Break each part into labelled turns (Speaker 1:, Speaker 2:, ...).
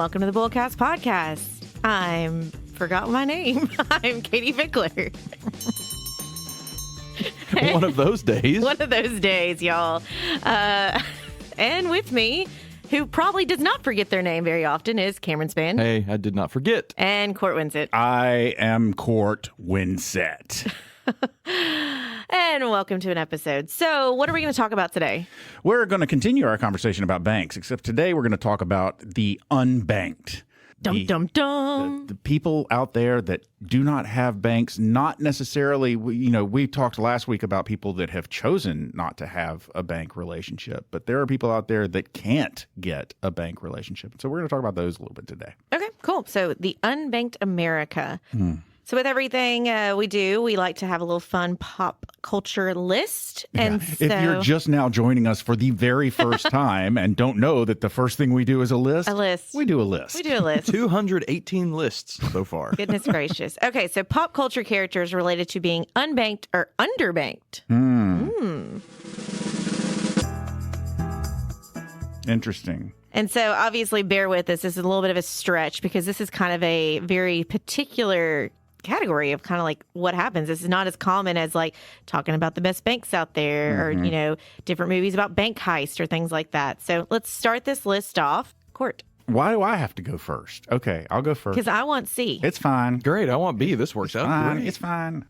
Speaker 1: welcome to the BullCast podcast. Forgot my name. I'm Katie Pickler.
Speaker 2: One of those days.
Speaker 1: One of those days, y'all. And with me, who probably does not forget their name very often, is Cameron Spann.
Speaker 2: Hey, I did not forget.
Speaker 1: And Court Winsett.
Speaker 3: I am Court Winsett.
Speaker 1: And welcome to an episode. So, what are we going to talk about today?
Speaker 3: We're going to continue our conversation about banks, except today we're going to talk about the unbanked.
Speaker 1: The
Speaker 3: people out there that do not have banks, not necessarily, we talked last week about people that have chosen not to have a bank relationship, but there are people out there that can't get a bank relationship. So we're going to talk about those a little bit today.
Speaker 1: Okay, cool. So the Unbanked America. So with everything we do, we like to have a little fun pop culture list. And so,
Speaker 3: if you're just now joining us for the very first time and don't know that the first thing we do is a list. We do a list.
Speaker 2: 218 lists so far.
Speaker 1: Goodness gracious. Okay, so pop culture characters related to being unbanked or underbanked.
Speaker 3: Interesting.
Speaker 1: And so obviously bear with us. This is a little bit of a stretch because this is kind of a very particular category of kind of like what happens. This is not as common as like talking about the best banks out there or, different movies about bank heist or things like that. So let's start this list off. Court.
Speaker 3: Why do I have to go first? Okay, I'll go first.
Speaker 1: Because I want C.
Speaker 3: It's fine.
Speaker 2: Great. I want B. This works out great.
Speaker 3: It's fine.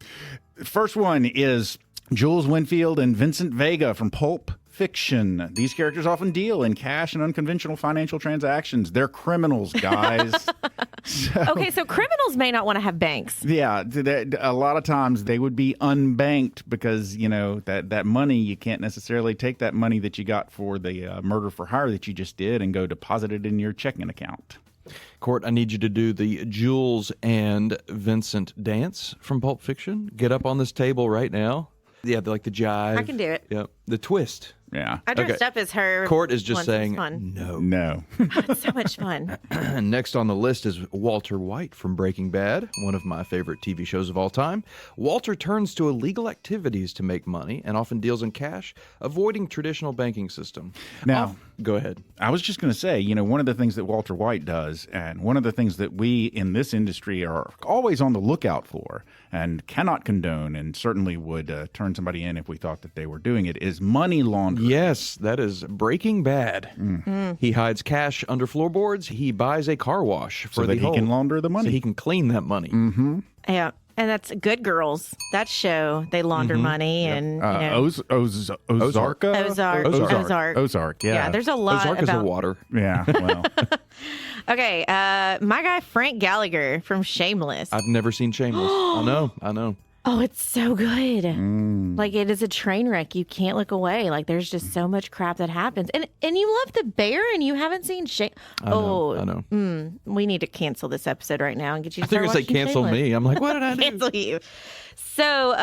Speaker 3: First one is Jules Winfield and Vincent Vega from Pulp Fiction. These characters often deal in cash and unconventional financial transactions. They're criminals, guys.
Speaker 1: Okay, so criminals may not want to have banks.
Speaker 3: Yeah, a lot of times they would be unbanked because, that money, you can't necessarily take that money that you got for the murder for hire that you just did and go deposit it in your checking account.
Speaker 2: Court, I need you to do the Jules and Vincent dance from Pulp Fiction. Get up on this table right now. Yeah, like the jive.
Speaker 1: I can do it.
Speaker 2: Yep. The twist.
Speaker 3: Yeah.
Speaker 1: I dressed up as her.
Speaker 2: Court is just
Speaker 1: once.
Speaker 2: saying
Speaker 1: It's fun.
Speaker 2: no.
Speaker 1: It's so much fun.
Speaker 2: Next on the list is Walter White from Breaking Bad, one of my favorite TV shows of all time. Walter turns to illegal activities to make money and often deals in cash, avoiding traditional banking system.
Speaker 3: Now,
Speaker 2: go ahead.
Speaker 3: I was just going to say, one of the things that Walter White does, and one of the things that we in this industry are always on the lookout for and cannot condone and certainly would turn somebody in if we thought that they were doing it, is money laundering.
Speaker 2: Yes, that is Breaking Bad. He hides cash under floorboards. He buys a car wash for
Speaker 3: so that he can launder the money.
Speaker 2: So he can clean that money.
Speaker 1: Yeah. And that's Good Girls. That show, they launder money and,
Speaker 3: Ozark.
Speaker 1: Yeah, there's a lot
Speaker 2: Ozark is a water.
Speaker 3: Yeah, well.
Speaker 1: Okay, my guy Frank Gallagher from Shameless.
Speaker 2: I've never seen Shameless. I know.
Speaker 1: Oh, it's so good. Like, it is a train wreck. You can't look away. Like, there's just so much crap that happens. And you love the bear and you haven't seen
Speaker 2: I know.
Speaker 1: We need to cancel this episode right now and get you to
Speaker 2: I think
Speaker 1: start
Speaker 2: you're going to say cancel
Speaker 1: Shameless.
Speaker 2: me. I'm like, what did I do?
Speaker 1: Cancel you. So,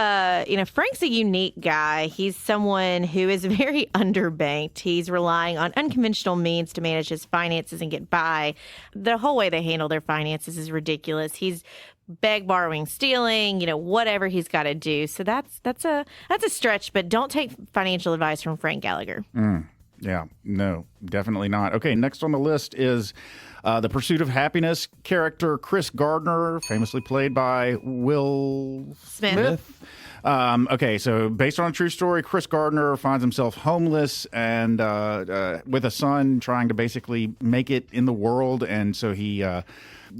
Speaker 1: Frank's a unique guy. He's someone who is very underbanked. He's relying on unconventional means to manage his finances and get by. The whole way they handle their finances is ridiculous. He's borrowing, stealing, whatever he's got to do. So that's a stretch, but don't take financial advice from Frank Gallagher.
Speaker 3: Yeah, no, definitely not. Okay, next on the list is the Pursuit of Happiness character Chris Gardner, famously played by Will Smith. Okay, so based on a true story, Chris Gardner finds himself homeless and with a son trying to basically make it in the world, and so he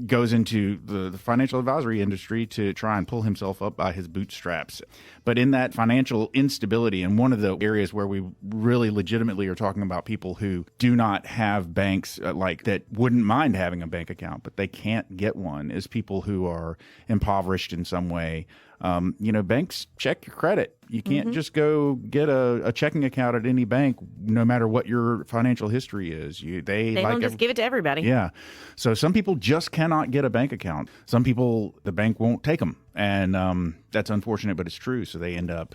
Speaker 3: goes into the financial advisory industry to try and pull himself up by his bootstraps. But in that financial instability, and one of the areas where we really legitimately are talking about people who do not have banks, like that wouldn't mind having a bank account, but they can't get one, is people who are impoverished in some way. Banks check your credit. You can't just go get a checking account at any bank, no matter what your financial history is. They
Speaker 1: don't just give it to everybody.
Speaker 3: Yeah. So some people just cannot get a bank account. Some people, the bank won't take them. And that's unfortunate, but it's true. So they end up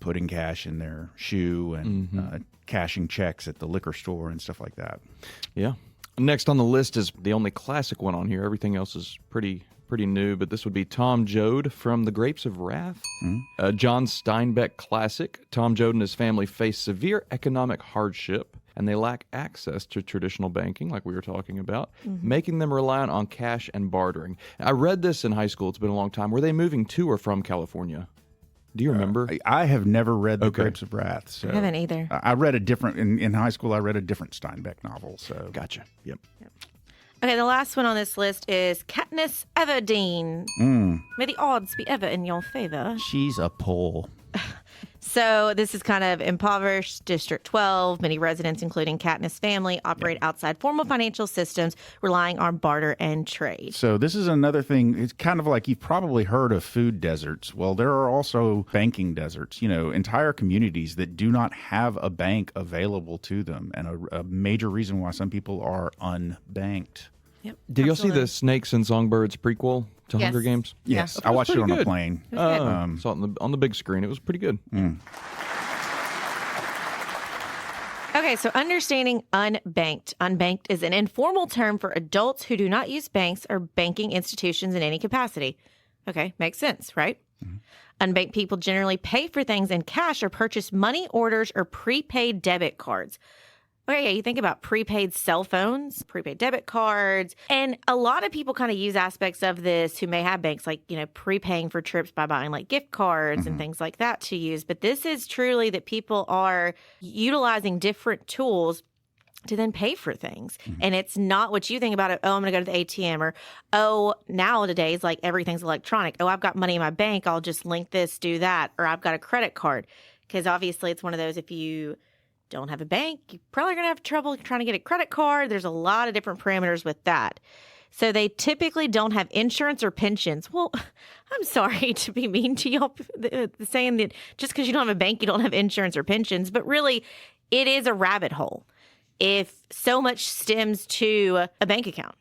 Speaker 3: putting cash in their shoe and cashing checks at the liquor store and stuff like that.
Speaker 2: Yeah. Next on the list is the only classic one on here. Everything else is pretty new, but this would be Tom Joad from The Grapes of Wrath. John Steinbeck classic. Tom Joad and his family face severe economic hardship. and they lack access to traditional banking, like we were talking about, making them reliant on cash and bartering. I read this in high school. It's been a long time. Were they moving to or from California? Do you remember?
Speaker 3: I have never read The Grapes of Wrath. So
Speaker 1: I haven't either.
Speaker 3: I read a different, in high school, I read a different Steinbeck novel. So
Speaker 2: Gotcha. Yep.
Speaker 1: Okay, the last one on this list is Katniss Everdeen. May the odds be ever in your favor.
Speaker 3: She's a Pole.
Speaker 1: So this is kind of impoverished District 12. Many residents, including Katniss' family, operate outside formal financial systems, relying on barter and trade.
Speaker 3: So this is another thing. It's kind of like you've probably heard of food deserts. Well, there are also banking deserts, entire communities that do not have a bank available to them. And a major reason why some people are unbanked.
Speaker 1: Yep,
Speaker 2: Did y'all see the Snakes and Songbirds prequel to
Speaker 1: Yes.
Speaker 2: Hunger Games?
Speaker 3: Yes,
Speaker 2: Yeah.
Speaker 3: I watched it on
Speaker 2: pretty
Speaker 3: a
Speaker 2: good.
Speaker 3: plane.
Speaker 2: Saw it on the big screen. It was pretty good.
Speaker 1: Okay, so understanding unbanked. Unbanked is an informal term for adults who do not use banks or banking institutions in any capacity. Okay, makes sense, right? Unbanked people generally pay for things in cash or purchase money orders or prepaid debit cards. Okay, yeah, you think about prepaid cell phones, prepaid debit cards, and a lot of people kind of use aspects of this who may have banks, like, prepaying for trips by buying like gift cards and things like that to use. But this is truly that people are utilizing different tools to then pay for things. And it's not what you think about it. Oh, I'm going to go to the ATM, or, oh, nowadays, like everything's electronic. Oh, I've got money in my bank. I'll just link this, do that. Or I've got a credit card. Because obviously it's one of those, if you don't have a bank, you're probably going to have trouble trying to get a credit card. There's a lot of different parameters with that. So they typically don't have insurance or pensions. Well, I'm sorry to be mean to y'all saying that just because you don't have a bank, you don't have insurance or pensions. But really, it is a rabbit hole if so much stems to a bank account.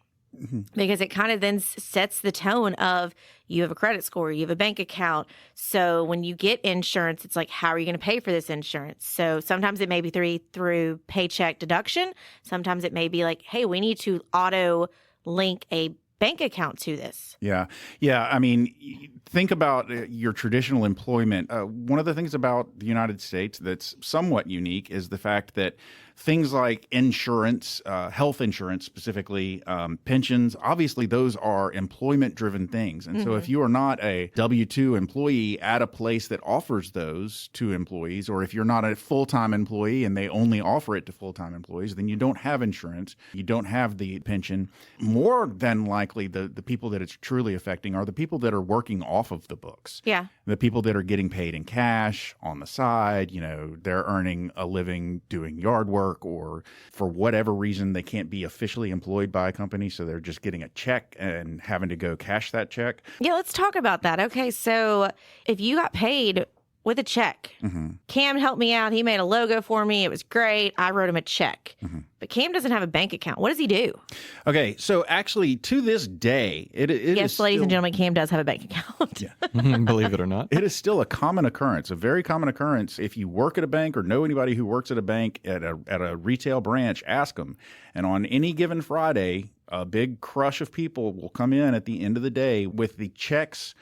Speaker 1: Because it kind of then sets the tone of you have a credit score, you have a bank account. So when you get insurance, it's like, how are you going to pay for this insurance? So sometimes it may be through paycheck deduction. Sometimes it may be like, hey, we need to auto link a bank account to this.
Speaker 3: Yeah. I mean, think about your traditional employment. One of the things about the United States that's somewhat unique is the fact that things like insurance, health insurance specifically, pensions, obviously those are employment-driven things. And so if you are not a W-2 employee at a place that offers those to employees, or if you're not a full-time employee and they only offer it to full-time employees, then you don't have insurance, you don't have the pension. More than likely, the people that it's truly affecting are the people that are working off of the books.
Speaker 1: Yeah.
Speaker 3: The people that are getting paid in cash on the side, they're earning a living doing yard work, or for whatever reason, they can't be officially employed by a company. So they're just getting a check and having to go cash that check.
Speaker 1: Yeah, let's talk about that. Okay, so if you got paid with a check, Cam helped me out. He made a logo for me. It was great. I wrote him a check. But Cam doesn't have a bank account. What does he do?
Speaker 3: Okay, so actually, to this day, it
Speaker 1: yes,
Speaker 3: is
Speaker 1: ladies and gentlemen, Cam does have a bank account.
Speaker 2: Believe it or not.
Speaker 3: It is still a common occurrence, a very common occurrence. If you work at a bank or know anybody who works at a bank at a retail branch, ask them. And on any given Friday, a big crush of people will come in at the end of the day with the checks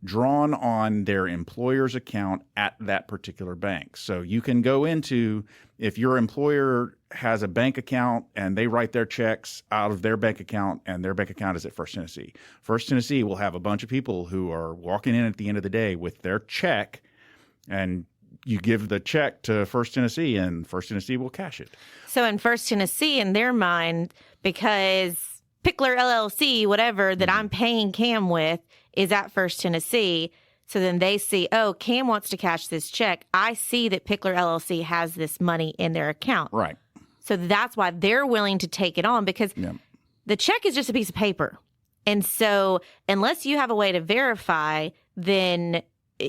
Speaker 3: drawn on their employer's account at that particular bank. So you can go into, if your employer has a bank account and they write their checks out of their bank account, and their bank account is at First Tennessee. First Tennessee will have a bunch of people who are walking in at the end of the day with their check, and you give the check to First Tennessee, and First Tennessee will cash it.
Speaker 1: So in First Tennessee, in their mind, because Pickler LLC, whatever that I'm paying Cam with, is at First Tennessee. So then they see, oh, Cam wants to cash this check. I see that Pickler LLC has this money in their account.
Speaker 3: Right.
Speaker 1: So that's why they're willing to take it on, because the check is just a piece of paper. And so unless you have a way to verify, then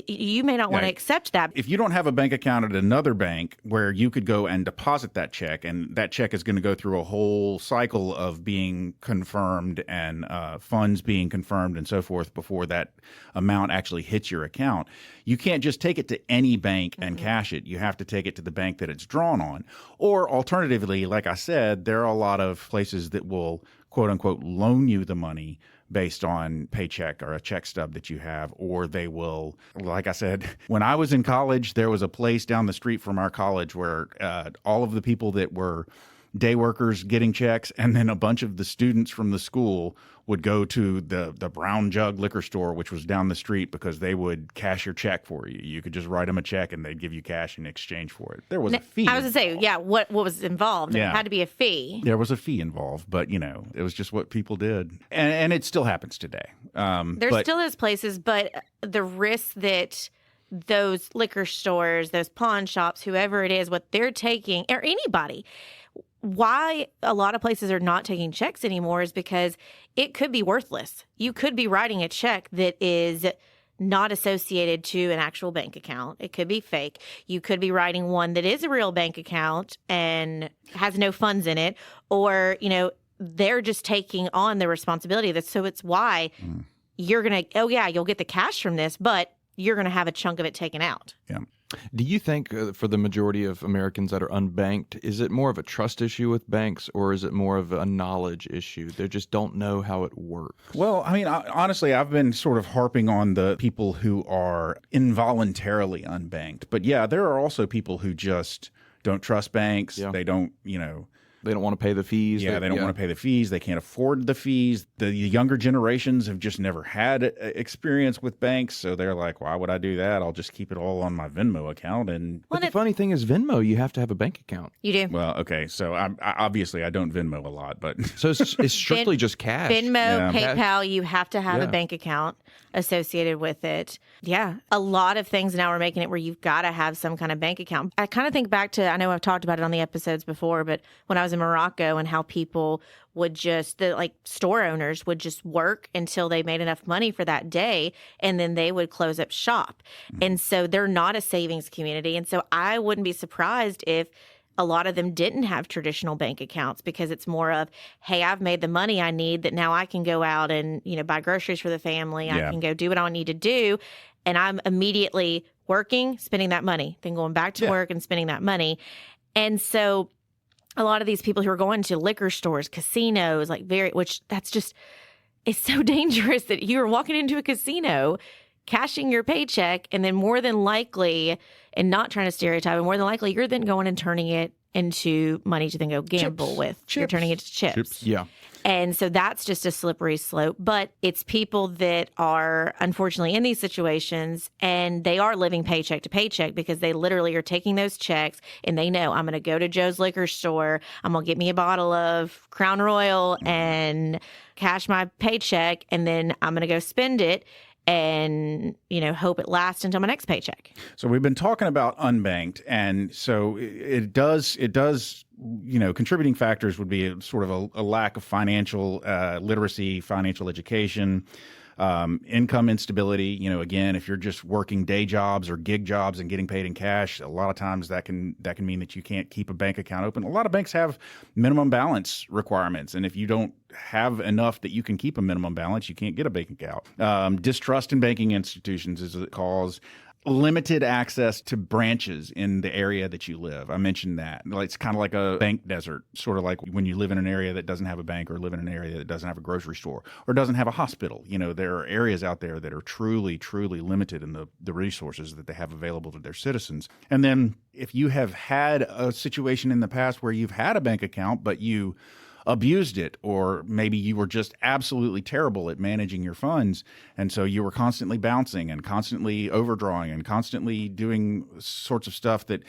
Speaker 1: you may not want to accept that.
Speaker 3: If you don't have a bank account at another bank where you could go and deposit that check, and that check is going to go through a whole cycle of being confirmed and funds being confirmed and so forth before that amount actually hits your account, you can't just take it to any bank and cash it. You have to take it to the bank that it's drawn on. Or alternatively, like I said, there are a lot of places that will quote unquote loan you the money based on paycheck or a check stub that you have, or they will, like I said, when I was in college, there was a place down the street from our college where all of the people that were day workers getting checks, and then a bunch of the students from the school would go to the Brown Jug liquor store, which was down the street, because they would cash your check for you. You could just write them a check and they'd give you cash in exchange for it. There was a fee.
Speaker 1: I was going to say, yeah, what was involved?
Speaker 3: Yeah.
Speaker 1: It had to be a fee.
Speaker 3: There was a fee involved, but, it was just what people did. And it still happens today.
Speaker 1: There's still those places, but the risk that those liquor stores, those pawn shops, whoever it is, what they're taking, or anybody, why a lot of places are not taking checks anymore is because it could be worthless. You could be writing a check that is not associated to an actual bank account. It could be fake. You could be writing one that is a real bank account and has no funds in it, or, they're just taking on the responsibility of this. So it's why you're going to, you'll get the cash from this, but you're going to have a chunk of it taken out.
Speaker 3: Yeah.
Speaker 2: Do you think for the majority of Americans that are unbanked, is it more of a trust issue with banks, or is it more of a knowledge issue? They just don't know how it works.
Speaker 3: Well, honestly, I've been sort of harping on the people who are involuntarily unbanked. But yeah, there are also people who just don't trust banks.
Speaker 2: Yeah.
Speaker 3: They don't,
Speaker 2: They don't want to pay the fees.
Speaker 3: Yeah, they don't want to pay the fees. They can't afford the fees. The younger generations have just never had experience with banks, so they're like, why would I do that? I'll just keep it all on my Venmo account.
Speaker 2: But the funny thing is, Venmo, you have to have a bank account.
Speaker 1: You do.
Speaker 3: Well, okay, so obviously I don't Venmo a lot, but
Speaker 2: so it's strictly just cash.
Speaker 1: Venmo, PayPal, you have to have a bank account associated with it. Yeah, a lot of things now are making it where you've got to have some kind of bank account. I kind of think back to, I know I've talked about it on the episodes before, but when I was in Morocco, and how people would just, store owners would just work until they made enough money for that day, and then they would close up shop. And so they're not a savings community. And so I wouldn't be surprised if a lot of them didn't have traditional bank accounts, because it's more of, hey, I've made the money I need that now I can go out and, buy groceries for the family. I can go do what I need to do. And I'm immediately working, spending that money, then going back to work and spending that money. And so a lot of these people who are going to liquor stores, casinos, which that's just, it's so dangerous that you're walking into a casino, cashing your paycheck, and then more than likely, and not trying to stereotype, but more than likely, you're then going and turning it into money to then go gamble with. You're turning it to chips.
Speaker 2: Yeah.
Speaker 1: And so that's just a slippery slope. But it's people that are unfortunately in these situations, and they are living paycheck to paycheck, because they literally are taking those checks and they know, I'm going to go to Joe's liquor store, I'm going to get me a bottle of Crown Royal and cash my paycheck, and then I'm going to go spend it and, hope it lasts until my next paycheck.
Speaker 3: So we've been talking about unbanked, and so it does, contributing factors would be sort of a lack of financial literacy, financial education, income instability. Again, if you're just working day jobs or gig jobs and getting paid in cash, a lot of times that can mean that you can't keep a bank account open. A lot of banks have minimum balance requirements, and if you don't have enough that you can keep a minimum balance, you can't get a bank account. Distrust in banking institutions is a cause. Limited access to branches in the area that you live. I mentioned that. It's kind of like a bank desert, sort of like when you live in an area that doesn't have a bank, or live in an area that doesn't have a grocery store, or doesn't have a hospital. There are areas out there that are truly, truly limited in the resources that they have available to their citizens. And then if you have had a situation in the past where you've had a bank account, but you abused it, or maybe you were just absolutely terrible at managing your funds, and so you were constantly bouncing and constantly overdrawing and constantly doing sorts of stuff that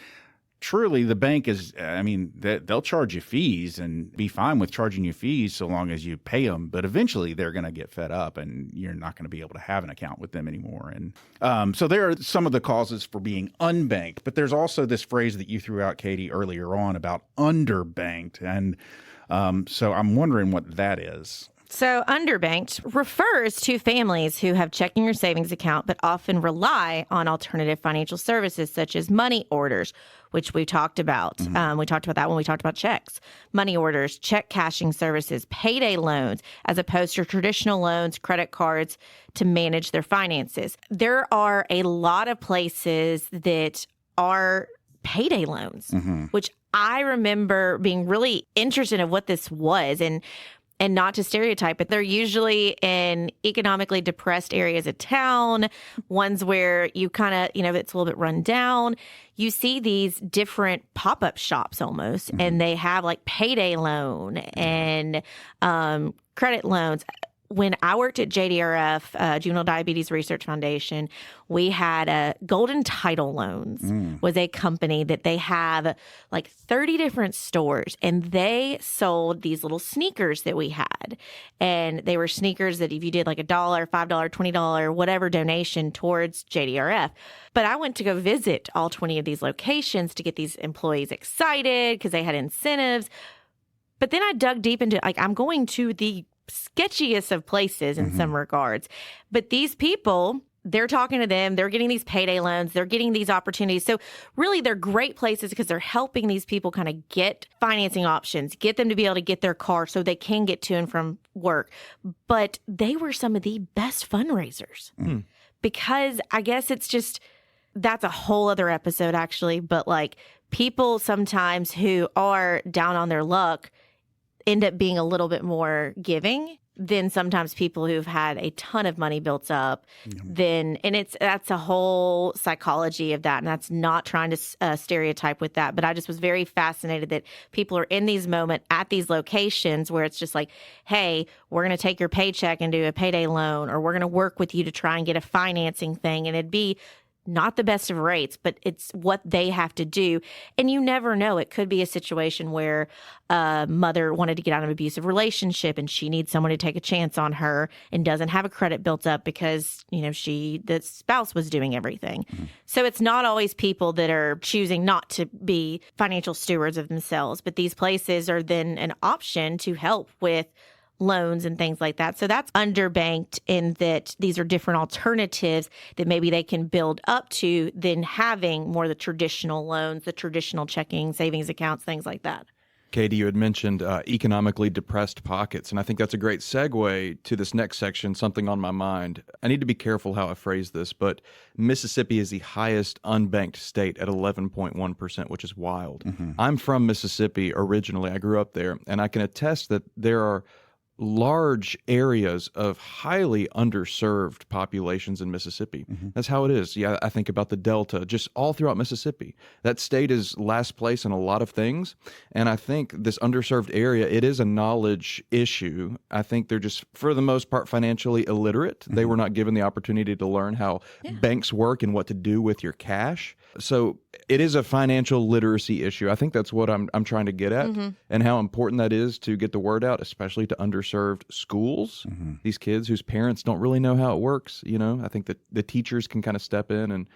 Speaker 3: truly the bank is, they'll charge you fees and be fine with charging you fees so long as you pay them, but eventually they're going to get fed up and you're not going to be able to have an account with them anymore. And so there are some of the causes for being unbanked, but there's also this phrase that you threw out, Katie, earlier on about underbanked, and so I'm wondering what that is.
Speaker 1: So underbanked refers to families who have checking or savings account but often rely on alternative financial services such as money orders, which we talked about. We talked about that when we talked about checks. Money orders, check cashing services, payday loans, as opposed to traditional loans, credit cards to manage their finances. There are a lot of places that are payday loans, which I remember being really interested in what this was. And and not to stereotype, but they're usually in economically depressed areas of town, ones where you kind of, it's a little bit run down. You see these different pop-up shops almost, and they have like payday loan and credit loans. When I worked at JDRF, Juvenile Diabetes Research Foundation, we had Golden Title Loans was a company that they have like 30 different stores, and they sold these little sneakers that we had. And they were sneakers that if you did like $1, $5, $20, whatever donation towards JDRF. But I went to go visit all 20 of these locations to get these employees excited because they had incentives. But then I dug deep into, like, I'm going to the sketchiest of places in some regards. But these people, they're talking to them, they're getting these payday loans, they're getting these opportunities. So really they're great places because they're helping these people kind of get financing options, get them to be able to get their car so they can get to and from work. But they were some of the best fundraisers because I guess it's just, that's a whole other episode actually. But like people sometimes who are down on their luck end up being a little bit more giving than sometimes people who've had a ton of money built up. And that's a whole psychology of that. And that's not trying to stereotype with that. But I just was very fascinated that people are in these moments at these locations where it's just like, hey, we're going to take your paycheck and do a payday loan, or we're going to work with you to try and get a financing thing. And it'd be not the best of rates, but it's what they have to do. And you never know. It could be a situation where a mother wanted to get out of an abusive relationship and she needs someone to take a chance on her and doesn't have a credit built up because, the spouse was doing everything. So it's not always people that are choosing not to be financial stewards of themselves, but these places are then an option to help with loans and things like that. So that's underbanked in that these are different alternatives that maybe they can build up to than having more of the traditional loans, the traditional checking, savings accounts, things like that.
Speaker 2: Katie, you had mentioned economically depressed pockets, and I think that's a great segue to this next section, something on my mind. I need to be careful how I phrase this, but Mississippi is the highest unbanked state at 11.1%, which is wild. I'm from Mississippi originally. I grew up there, and I can attest that there are large areas of highly underserved populations in Mississippi. That's how it is. Yeah, I think about the Delta, just all throughout Mississippi. That state is last place in a lot of things. And I think this underserved area, it is a knowledge issue. I think they're just, for the most part, financially illiterate. They were not given the opportunity to learn how banks work and what to do with your cash. So it is a financial literacy issue. I think that's what I'm trying to get at, and how important that is to get the word out, especially to underserved schools. These kids whose parents don't really know how it works. I think that the teachers can kind of step in and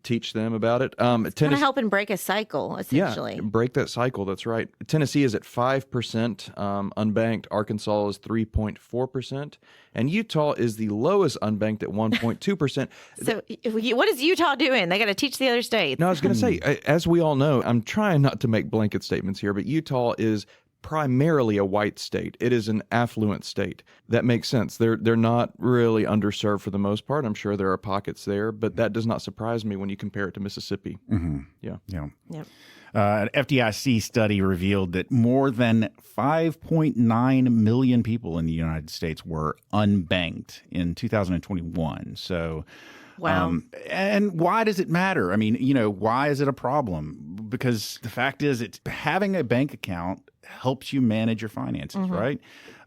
Speaker 2: teach them about it.
Speaker 1: Kind of helping break a cycle, essentially.
Speaker 2: Yeah, break that cycle. That's right. Tennessee is at 5% unbanked. Arkansas is 3.4%. And Utah is the lowest unbanked at 1.2%.
Speaker 1: So what is Utah doing? They got to teach the other states.
Speaker 2: No, I was going to say, as we all know, I'm trying not to make blanket statements here, but Utah is primarily a white state. It is an affluent state. That makes sense. They're not really underserved for the most part. I'm sure there are pockets there, but that does not surprise me when you compare it to Mississippi. Yeah.
Speaker 1: Yep.
Speaker 3: An FDIC study revealed that more than 5.9 million people in the United States were unbanked in 2021. So,
Speaker 1: wow.
Speaker 3: And why does it matter? I mean, why is it a problem? Because the fact is, it's having a bank account helps you manage your finances, right?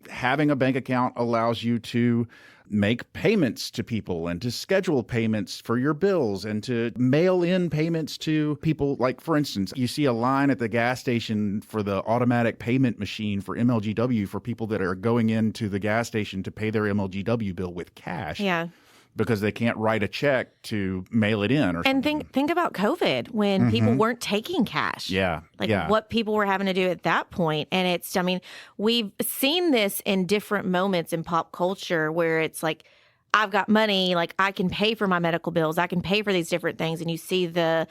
Speaker 3: Having a bank account allows you to make payments to people and to schedule payments for your bills and to mail in payments to people. Like, for instance, you see a line at the gas station for the automatic payment machine for MLGW for people that are going into the gas station to pay their MLGW bill with cash.
Speaker 1: Yeah.
Speaker 3: Because they can't write a check to mail it in or something.
Speaker 1: And think about COVID when people weren't taking cash.
Speaker 3: Yeah.
Speaker 1: What people were having to do at that point. And we've seen this in different moments in pop culture where it's like, I've got money, like I can pay for my medical bills, I can pay for these different things. And you see the,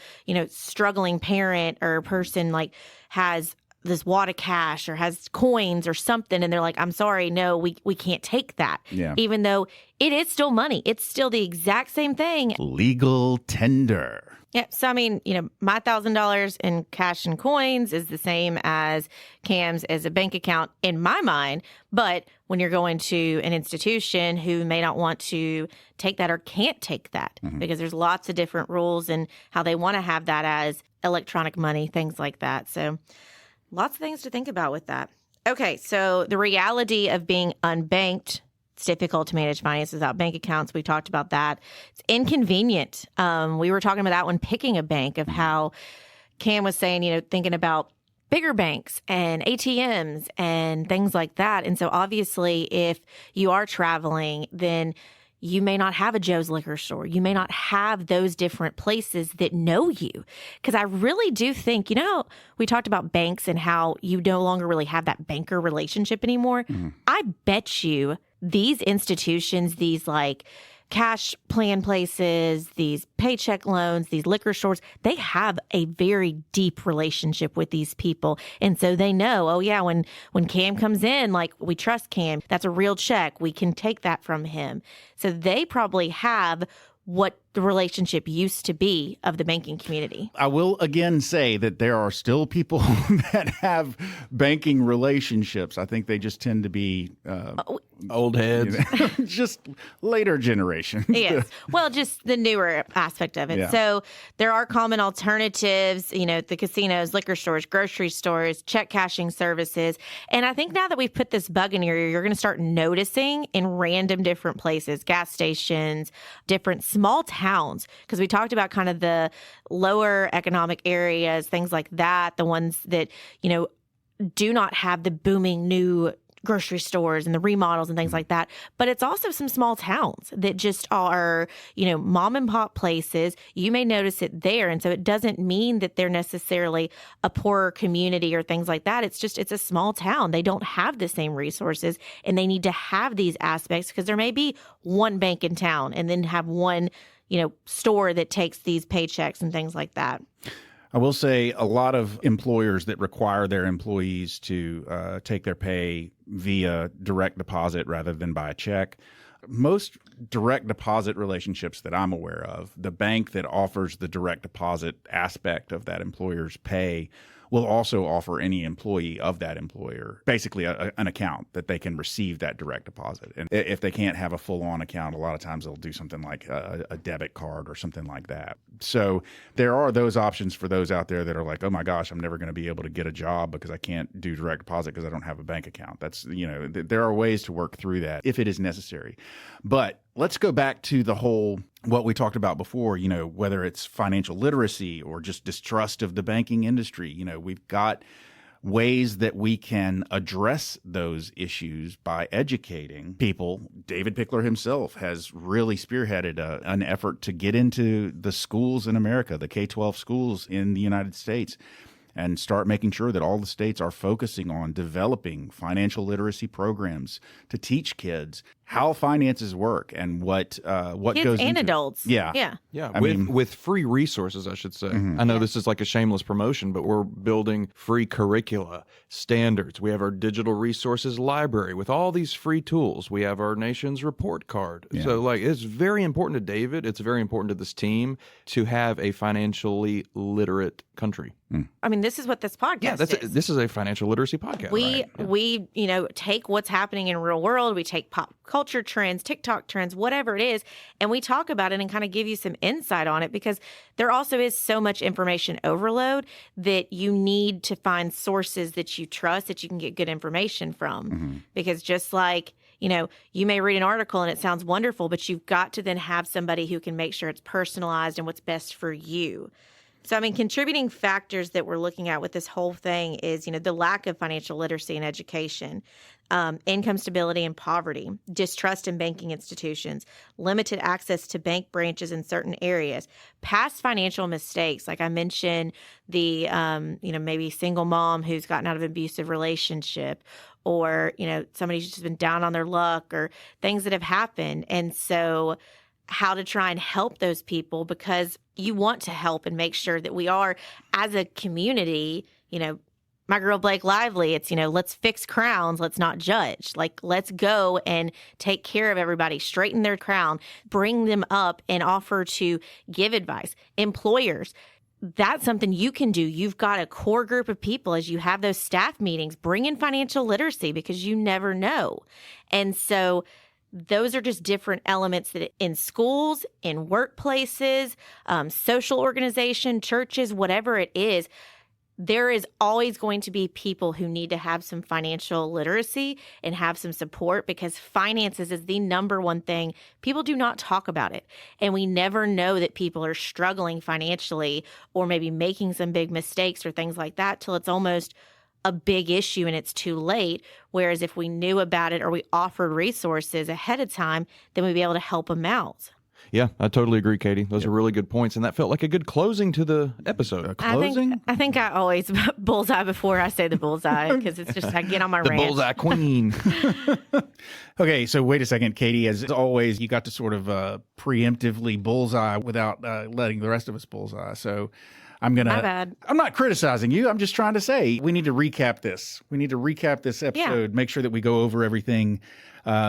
Speaker 1: struggling parent or person like has this wad of cash or has coins or something, and they're like, I'm sorry, no, we can't take that.
Speaker 3: Yeah.
Speaker 1: Even though it is still money. It's still the exact same thing.
Speaker 3: Legal tender.
Speaker 1: Yeah. So, I mean, my $1,000 in cash and coins is the same as Cam's as a bank account in my mind. But when you're going to an institution who may not want to take that or can't take that, because there's lots of different rules and how they want to have that as electronic money, things like that. So lots of things to think about with that. Okay. So the reality of being unbanked. It's difficult to manage finances without bank accounts. We talked about that. It's inconvenient. We were talking about that when picking a bank, of how Cam was saying, thinking about bigger banks and ATMs and things like that. And so obviously, if you are traveling, then you may not have a Joe's liquor store. You may not have those different places that know you. Because I really do think, we talked about banks and how you no longer really have that banker relationship anymore. I bet you these institutions, these like cash plan places, these paycheck loans, these liquor stores, they have a very deep relationship with these people. And so they know, oh yeah, when Cam comes in, like, we trust Cam. That's a real check. We can take that from him. So they probably have what the relationship used to be of the banking community.
Speaker 3: I will again say that there are still people that have banking relationships. I think they just tend to be
Speaker 2: old heads,
Speaker 3: just later generation.
Speaker 1: Yes. Well, just the newer aspect of it.
Speaker 3: Yeah.
Speaker 1: So there are common alternatives, the casinos, liquor stores, grocery stores, check cashing services. And I think now that we've put this bug in your ear, you're going to start noticing in random different places, gas stations, different small towns, because we talked about kind of the lower economic areas, things like that, the ones that, do not have the booming new grocery stores and the remodels and things like that. But it's also some small towns that just are, mom and pop places. You may notice it there. And so it doesn't mean that they're necessarily a poorer community or things like that. It's a small town. They don't have the same resources, and they need to have these aspects because there may be one bank in town and then have one, store that takes these paychecks and things like that.
Speaker 3: I will say a lot of employers that require their employees to take their pay via direct deposit rather than by a check. Most direct deposit relationships that I'm aware of, the bank that offers the direct deposit aspect of that employer's pay will also offer any employee of that employer basically an account that they can receive that direct deposit. And if they can't have a full-on account, a lot of times they'll do something like a debit card or something like that. So there are those options for those out there that are like, oh my gosh, I'm never going to be able to get a job because I can't do direct deposit because I don't have a bank account. That's, there are ways to work through that if it is necessary. But let's go back to the whole, what we talked about before, whether it's financial literacy or just distrust of the banking industry. We've got ways that we can address those issues by educating people. David Pickler himself has really spearheaded an effort to get into the schools in America, the K-12 schools in the United States, and start making sure that all the states are focusing on developing financial literacy programs to teach kids how finances work and what
Speaker 1: kids
Speaker 3: goes
Speaker 1: and
Speaker 3: into
Speaker 1: adults.
Speaker 3: Yeah.
Speaker 2: Yeah, with free resources, I should say. I know this is like a shameless promotion, but we're building free curricula, standards. We have our digital resources library with all these free tools. We have our nation's report card.
Speaker 3: Yeah.
Speaker 2: So, it's very important to David. It's very important to this team to have a financially literate country.
Speaker 1: I mean, this is what this podcast is.
Speaker 2: This is a financial literacy podcast.
Speaker 1: We take what's happening in real world. We take pop culture trends, TikTok trends, whatever it is, and we talk about it and kind of give you some insight on it, because there also is so much information overload that you need to find sources that you trust, that you can get good information from. Because just like, you may read an article and it sounds wonderful, but you've got to then have somebody who can make sure it's personalized and what's best for you. So, contributing factors that we're looking at with this whole thing is, the lack of financial literacy and education, income stability and poverty, distrust in banking institutions, limited access to bank branches in certain areas, past financial mistakes. Like I mentioned, the, maybe single mom who's gotten out of an abusive relationship, or, somebody who's just been down on their luck, or things that have happened. And so how to try and help those people, because you want to help and make sure that we are, as a community, my girl Blake Lively, it's, let's fix crowns, let's not judge. Like, let's go and take care of everybody, straighten their crown, bring them up and offer to give advice. Employers, that's something you can do. You've got a core group of people as you have those staff meetings, bring in financial literacy because you never know. And so those are just different elements that in schools, in workplaces, social organization, churches, whatever it is, there is always going to be people who need to have some financial literacy and have some support because finances is the number one thing. People do not talk about it. And we never know that people are struggling financially or maybe making some big mistakes or things like that till it's almost a big issue and it's too late. Whereas if we knew about it or we offered resources ahead of time, then we'd be able to help them out.
Speaker 2: Yeah, I totally agree, Katie. Those are really good points, and that felt like a good closing to the episode.
Speaker 3: Closing?
Speaker 1: I think I always bullseye before I say the bullseye because it's just I get on my
Speaker 2: The
Speaker 1: rant.
Speaker 2: bullseye queen.
Speaker 3: Okay, so wait a second, Katie. As always, you got to sort of preemptively bullseye without letting the rest of us bullseye. So I'm
Speaker 1: My bad.
Speaker 3: I'm not criticizing you. I'm just trying to say we need to recap this. We need to recap this episode, make sure that we go over everything,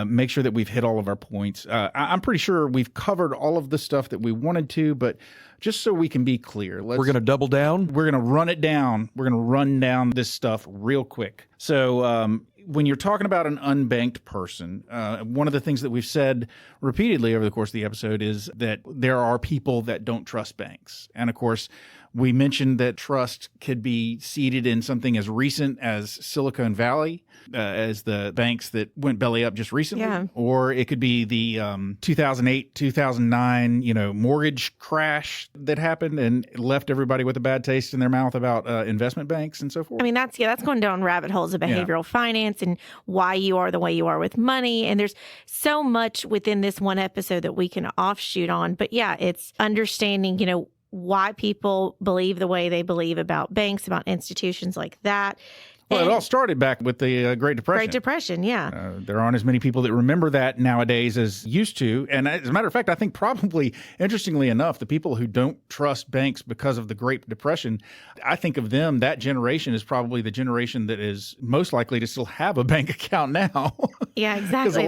Speaker 3: make sure that we've hit all of our points. I'm pretty sure we've covered all of the stuff that we wanted to, but just so we can be clear,
Speaker 2: We're going to double down.
Speaker 3: we're going to run it down. We're going to run down this stuff real quick. So when you're talking about an unbanked person, one of the things that we've said repeatedly over the course of the episode is that there are people that don't trust banks. And of course, we mentioned that trust could be seated in something as recent as Silicon Valley, as the banks that went belly up just recently, or it could be the 2008, 2009, mortgage crash that happened and left everybody with a bad taste in their mouth about investment banks and so forth.
Speaker 1: I mean, that's going down rabbit holes of behavioral finance and why you are the way you are with money. And there's so much within this one episode that we can offshoot on. But yeah, it's understanding, why people believe the way they believe about banks, about institutions like that.
Speaker 3: Well, it all started back with the Great Depression.
Speaker 1: Great Depression, yeah.
Speaker 3: There aren't as many people that remember that nowadays as used to. And as a matter of fact, I think probably, interestingly enough, the people who don't trust banks because of the Great Depression, I think of them, that generation is probably the generation that is most likely to still have a bank account now.
Speaker 1: Yeah, exactly.
Speaker 3: Because a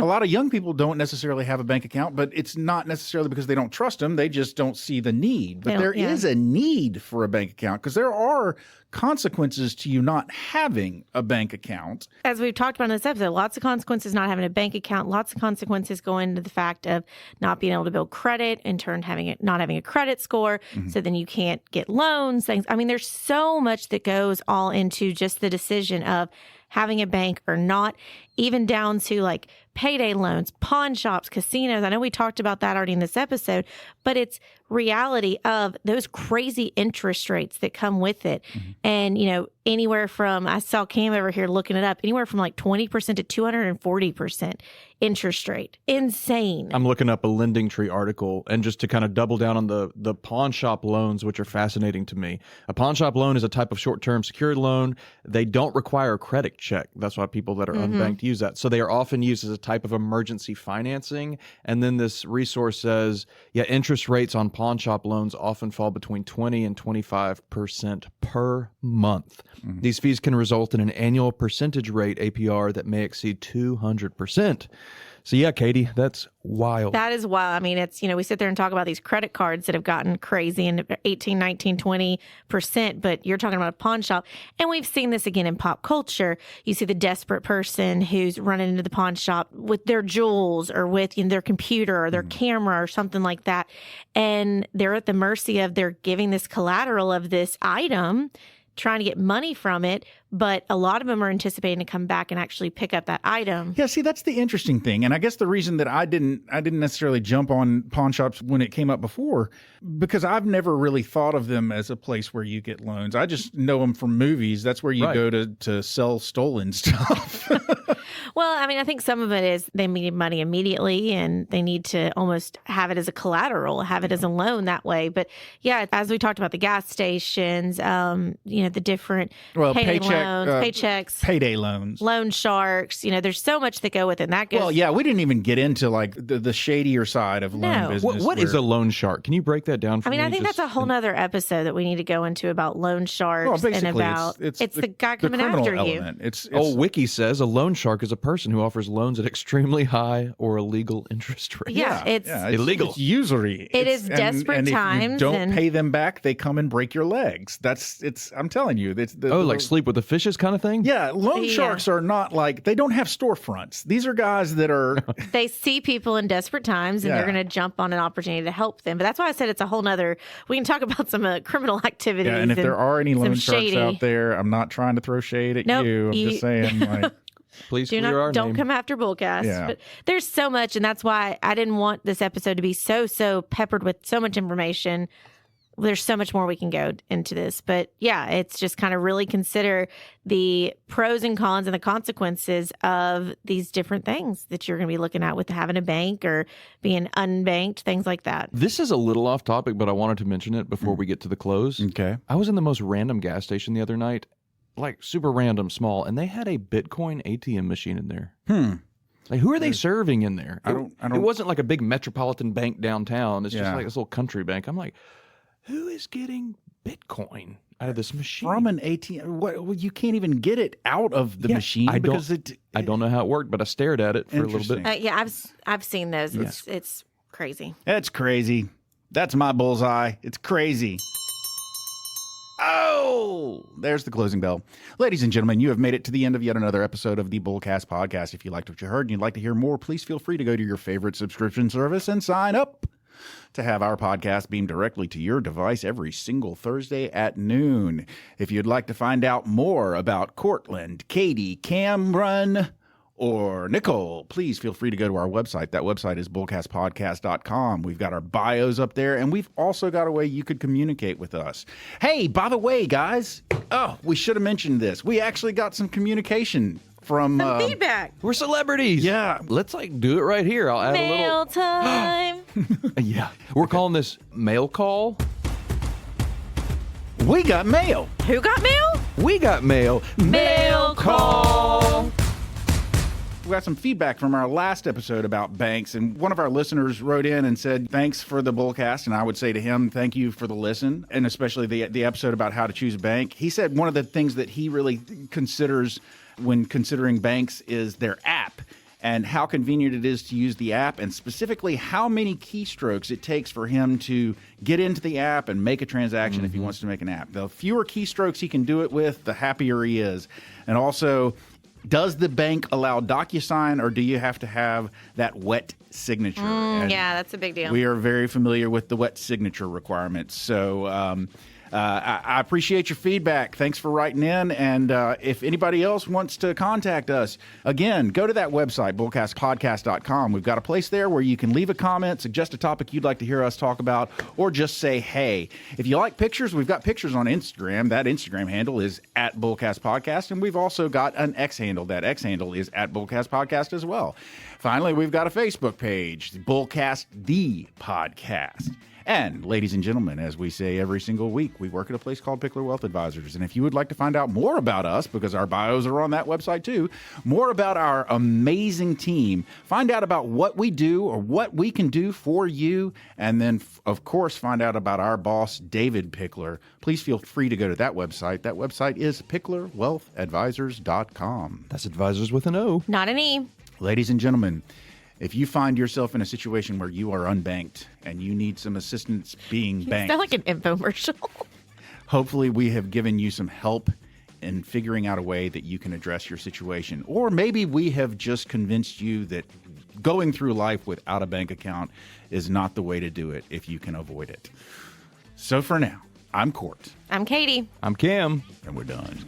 Speaker 3: lot of young people don't necessarily have a bank account, but it's not necessarily because they don't trust them. They just don't see the need. But there is a need for a bank account because there are consequences to you not having a bank account.
Speaker 1: As we've talked about in this episode, lots of consequences not having a bank account, lots of consequences go into the fact of not being able to build credit, in turn not having a credit score, so then you can't get loans, things. I mean, there's so much that goes all into just the decision of having a bank or not, even down to like payday loans, pawn shops, casinos. I know we talked about that already in this episode, but it's reality of those crazy interest rates that come with it. And, anywhere from, I saw Cam over here looking it up, anywhere from like 20% to 240% interest rate. Insane.
Speaker 2: I'm looking up a Lending Tree article, and just to kind of double down on the pawn shop loans, which are fascinating to me. A pawn shop loan is a type of short-term secured loan. They don't require a credit check. That's why people that are unbanked use that. So they are often used as a type of emergency financing. And then this resource says, interest rates on pawn shop loans often fall between 20 and 25% per month. These fees can result in an annual percentage rate APR that may exceed 200%. So yeah, Katie, that's wild.
Speaker 1: That is wild. I mean, it's, we sit there and talk about these credit cards that have gotten crazy and 18, 19, 20%, but you're talking about a pawn shop. And we've seen this again in pop culture. You see the desperate person who's running into the pawn shop with their jewels or with their computer or their camera or something like that. And they're at the mercy of they're giving this collateral of this item, trying to get money from it, but a lot of them are anticipating to come back and actually pick up that item.
Speaker 3: Yeah, see, that's the interesting thing. And I guess the reason that I didn't necessarily jump on pawn shops when it came up before, because I've never really thought of them as a place where you get loans. I just know them from movies. That's where you go to sell stolen stuff.
Speaker 1: Well, I mean, I think some of it is they need money immediately and they need to almost have it as a collateral, have it as a loan that way. But yeah, as we talked about the gas stations, the different payday loans, paychecks,
Speaker 3: payday loans,
Speaker 1: loan sharks, there's so much that go with it. That goes.
Speaker 3: Well, yeah, we didn't even get into like the shadier side of loan business.
Speaker 2: What is a loan shark? Can you break that down for me?
Speaker 1: I think that's a whole nother episode that we need to go into about loan sharks and about it's the guy coming after
Speaker 3: element.
Speaker 1: you.
Speaker 3: It's
Speaker 2: Wiki says a loan shark is a person who offers loans at extremely high or illegal interest rates.
Speaker 1: Yeah, it's
Speaker 2: illegal.
Speaker 3: It's usury.
Speaker 1: It is desperate times.
Speaker 3: If you don't pay them back, they come and break your legs. I'm telling you.
Speaker 2: Like sleep with the fishes kind of thing?
Speaker 3: Yeah, loan sharks are not like, they don't have storefronts. These are guys that are...
Speaker 1: They see people in desperate times and they're going to jump on an opportunity to help them. But that's why I said it's a whole nother, we can talk about some criminal activities.
Speaker 3: Yeah, and if there are any loan sharks out there, I'm not trying to throw shade at you. I'm just saying, like...
Speaker 2: Please don't
Speaker 1: come after BullCast.
Speaker 3: Yeah.
Speaker 1: But there's so much, and that's why I didn't want this episode to be so peppered with so much information. There's so much more we can go into this. But yeah, it's just kind of really consider the pros and cons and the consequences of these different things that you're going to be looking at with having a bank or being unbanked, things like that.
Speaker 2: This is a little off topic, but I wanted to mention it before we get to the close.
Speaker 3: Okay.
Speaker 2: I was in the most random gas station the other night, like super random, small, and they had a Bitcoin ATM machine in there. Like, who are they serving in there?
Speaker 3: I don't.
Speaker 2: It wasn't like a big metropolitan bank downtown. It's just
Speaker 3: Yeah.
Speaker 2: like this little country bank. I'm like, who is getting Bitcoin out of this machine?
Speaker 3: From an ATM? Well, you can't even get it out of the machine
Speaker 2: I
Speaker 3: don't
Speaker 2: know how it worked, but I stared at it for a little bit.
Speaker 1: I've seen those. It's crazy.
Speaker 3: That's crazy. That's my bullseye. It's crazy. Oh, there's the closing bell. Ladies and gentlemen, you have made it to the end of yet another episode of the BullCast podcast. If you liked what you heard and you'd like to hear more, please feel free to go to your favorite subscription service and sign up to have our podcast beamed directly to your device every single Thursday at noon. If you'd like to find out more about Cortland, Katie, Cameron, or Nicole, please feel free to go to our website. That website is bullcastpodcast.com. We've got our bios up there, and we've also got a way you could communicate with us. Hey, by the way, guys, we should have mentioned this. We actually got some communication from...
Speaker 1: feedback.
Speaker 2: We're celebrities.
Speaker 3: Yeah.
Speaker 2: Let's do it right here. I'll add a little...
Speaker 1: Mail time.
Speaker 2: Yeah. We're calling this mail call.
Speaker 3: We got mail.
Speaker 1: Who got mail?
Speaker 2: We got mail.
Speaker 1: Mail call.
Speaker 3: We got some feedback from our last episode about banks, and one of our listeners wrote in and said, thanks for the BullCast, and I would say to him, thank you for the listen, and especially the episode about how to choose a bank. He said one of the things that he really considers when considering banks is their app, and how convenient it is to use the app, and specifically how many keystrokes it takes for him to get into the app and make a transaction if he wants to make an app. The fewer keystrokes he can do it with, the happier he is. And also, does the bank allow DocuSign, or do you have to have that wet signature?
Speaker 1: Yeah, that's a big deal.
Speaker 3: We are very familiar with the wet signature requirements. So I appreciate your feedback. Thanks for writing in. And if anybody else wants to contact us, again, go to that website, bullcastpodcast.com. We've got a place there where you can leave a comment, suggest a topic you'd like to hear us talk about, or just say, hey. If you like pictures, we've got pictures on Instagram. That Instagram handle is @BullCastPodcast. And we've also got an X handle. That X handle is @BullCastPodcast as well. Finally, we've got a Facebook page, BullCast the Podcast. And, ladies and gentlemen, as we say every single week, we work at a place called Pickler Wealth Advisors. And if you would like to find out more about us, because our bios are on that website too, more about our amazing team, find out about what we do or what we can do for you, and then, of course, find out about our boss, David Pickler, please feel free to go to that website. That website is picklerwealthadvisors.com.
Speaker 2: That's advisors with an O.
Speaker 1: Not an E.
Speaker 3: Ladies and gentlemen, if you find yourself in a situation where you are unbanked and you need some assistance being banked,
Speaker 1: Sound like an infomercial.
Speaker 3: hopefully we have given you some help in figuring out a way that you can address your situation. Or maybe we have just convinced you that going through life without a bank account is not the way to do it if you can avoid it. So for now, I'm Court.
Speaker 1: I'm Katie.
Speaker 2: I'm Cam.
Speaker 3: And we're done.